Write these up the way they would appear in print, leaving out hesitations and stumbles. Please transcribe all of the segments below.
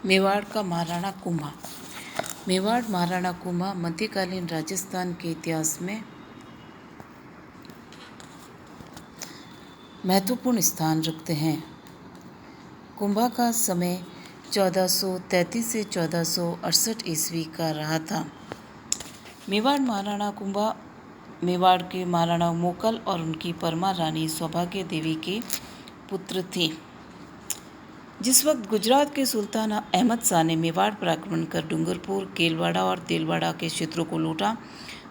मेवाड़ का महाराणा कुंभा। मेवाड़ महाराणा कुंभा मध्यकालीन राजस्थान के इतिहास में महत्वपूर्ण स्थान रखते हैं। कुंभा का समय 1433 से 1468 ईस्वी का रहा था। मेवाड़ महाराणा कुंभा मेवाड़ के महाराणा मोकल और उनकी परमा रानी सौभाग्य देवी के पुत्र थे। जिस वक्त गुजरात के सुल्तान अहमद शाह ने मेवाड़ पर आक्रमण कर डूंगरपुर, केलवाड़ा और तेलवाड़ा के क्षेत्रों को लूटा,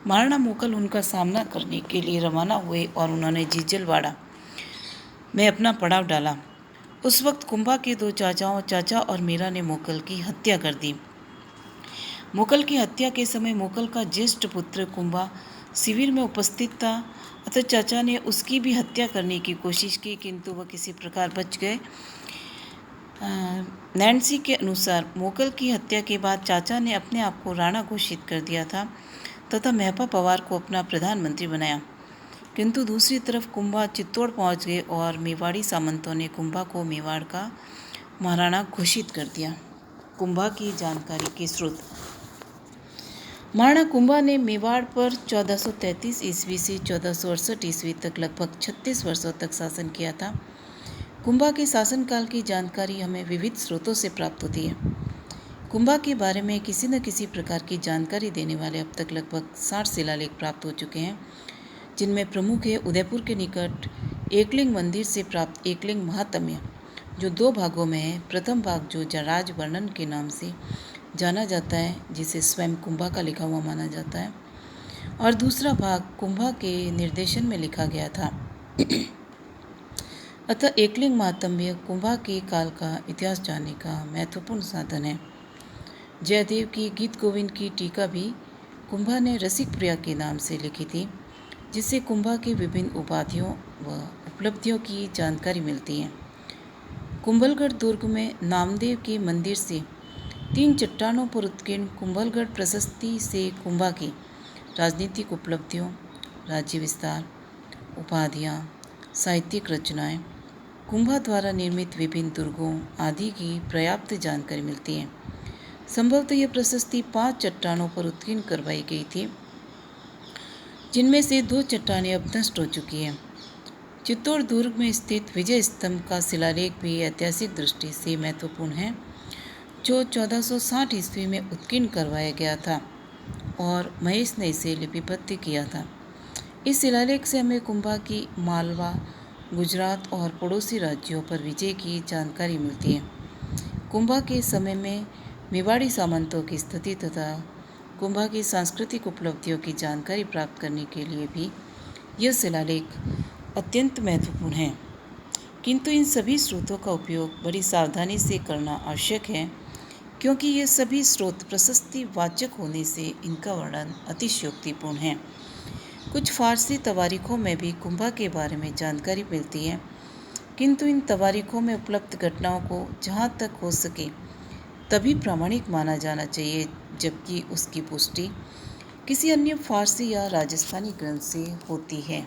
महाराणा मोकल उनका सामना करने के लिए रवाना हुए और उन्होंने जीजलवाड़ा में अपना पड़ाव डाला। उस वक्त कुंभा के दो चाचा और मीरा ने मोकल की हत्या कर दी। मोकल की हत्या के समय मोकल का ज्येष्ठ पुत्र कुंभा शिविर में उपस्थित था, अतः चाचा ने उसकी भी हत्या करने की कोशिश की, किंतु वह किसी प्रकार बच गए। नैन्सी के अनुसार मोकल की हत्या के बाद चाचा ने अपने आप को राणा घोषित कर दिया था तथा मेहपा पवार को अपना प्रधानमंत्री बनाया, किंतु दूसरी तरफ कुंभा चित्तौड़ पहुंच गए और मेवाड़ी सामंतों ने कुंभा को मेवाड़ का महाराणा घोषित कर दिया। कुंभा की जानकारी के स्रोत। महाराणा कुंभा ने मेवाड़ पर 1433 ईस्वी से 1468 ईस्वी तक लगभग 36 वर्षों तक शासन किया था। कुंभा के शासनकाल की जानकारी हमें विविध स्रोतों से प्राप्त होती है। कुंभा के बारे में किसी न किसी प्रकार की जानकारी देने वाले अब तक लगभग 60 शिलालेख प्राप्त हो चुके हैं, जिनमें प्रमुख है उदयपुर के निकट एकलिंग मंदिर से प्राप्त एकलिंग महात्म्य, जो 2 भागों में है। प्रथम भाग जो राज वर्णन के नाम से जाना जाता है, जिसे स्वयं कुंभा का लिखा हुआ माना जाता है, और दूसरा भाग कुंभा के निर्देशन में लिखा गया था। अतः एकलिंग महात्म्य कुंभा के काल का इतिहास जानने का महत्वपूर्ण साधन है। जयदेव की गीत गोविंद की टीका भी कुंभा ने रसिक प्रिया के नाम से लिखी थी, जिससे कुंभा की विभिन्न उपाधियों व उपलब्धियों की जानकारी मिलती है। कुंभलगढ़ दुर्ग में नामदेव के मंदिर से 3 चट्टानों पर उत्कीर्ण कुंभलगढ़ प्रशस्ति से कुंभा की राजनीतिक उपलब्धियों, राज्य विस्तार, उपाधियाँ, साहित्यिक रचनाएं, कुंभा द्वारा निर्मित विभिन्न दुर्गों आदि की पर्याप्त जानकारी मिलती है। संभवतः यह प्रशस्ति 5 चट्टानों पर उत्कीर्ण करवाई गई थी, जिनमें से 2 चट्टानें अब नष्ट हो चुकी हैं। चित्तौड़ दुर्ग में स्थित विजय स्तंभ का शिलालेख भी ऐतिहासिक दृष्टि से महत्वपूर्ण है, जो 1460 ईस्वी में उत्कीर्ण करवाया गया था और महेश ने इसे लिपिबद्ध किया था। इस शिलालेख से हमें कुंभा की मालवा, गुजरात और पड़ोसी राज्यों पर विजय की जानकारी मिलती है। कुंभा के समय में मेवाड़ी सामंतों की स्थिति तथा कुंभा की सांस्कृतिक उपलब्धियों की जानकारी प्राप्त करने के लिए भी यह शिलालेख अत्यंत महत्वपूर्ण है, किंतु इन सभी स्रोतों का उपयोग बड़ी सावधानी से करना आवश्यक है, क्योंकि ये सभी स्रोत प्रशस्ति वाचक होने से इनका वर्णन अतिशयोक्तिपूर्ण है। कुछ फारसी तवारीखों में भी कुंभा के बारे में जानकारी मिलती है, किंतु इन तवारीखों में उपलब्ध घटनाओं को जहाँ तक हो सके तभी प्रामाणिक माना जाना चाहिए, जबकि उसकी पुष्टि किसी अन्य फारसी या राजस्थानी ग्रंथ से होती है।